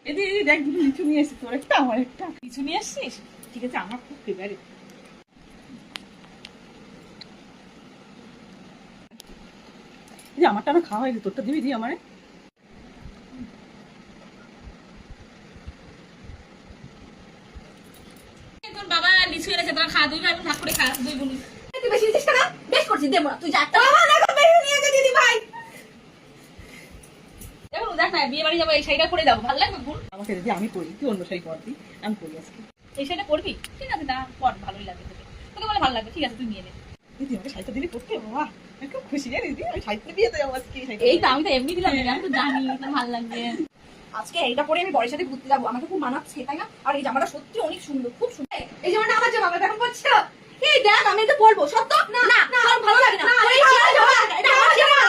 এদিকে দেখ দুটো লিচু নিয়ে এসেছি, তোর একটা আমার একটা। লিচু নিয়ে এসছিস? ঠিক আছে, আমার খুব ফেভারিট। এই যে আমারটা আমার খাওয়া হয়নি, তোরটা দিবি দি আমারে। তোর বাবা লিচু এনেছে, তোরা খা, দুই ভাই বোন ভাগ করে খা, দুই বোন। তুই বেশি দিছিস কেন? বেশ করছিস, দেবো না। তুই যা একটা বাবা দেখো বেশি নিয়েছে দিদি ভাই। দেখো দেখ না, বিয়ে বাড়ি যাবো, এই শাড়িটা পরে যাবো, ভালো লাগবে বোন? আমাকে দিদি আমি পরি, তুই অন্য শাড়ি পরবি, আমি পরি আজকে। এই শাড়িটা পরবি? ঠিক আছে, না পর, ভালোই লাগবে তোকে, তোকে বলে ভালো লাগবে। ঠিক আছে, তুই নিয়ে নে। দিদি আমাকে শাড়িটা দিলি পরতে, বাবা আমি খুব খুশি রে দিদি, আমি শাড়িতে বিয়েতে যাবো আজকে। এই তো আমি তো এমনি দিলাম, আমি তো জানি তোর ভালো লাগবে। আজকে এইটা পরে আমি বরের সাথে ঘুরতে যাবো, আমাকে খুব মানাচ্ছে তাই না? আর এই জামাটা সত্যি অনেক সুন্দর, খুব সুন্দর। এই জামাটা আমার জামা, এখন পরছো? এই দেখ আমি তো পরবো, সত্য না না, ভালো লাগে না। এটা আমার জামা।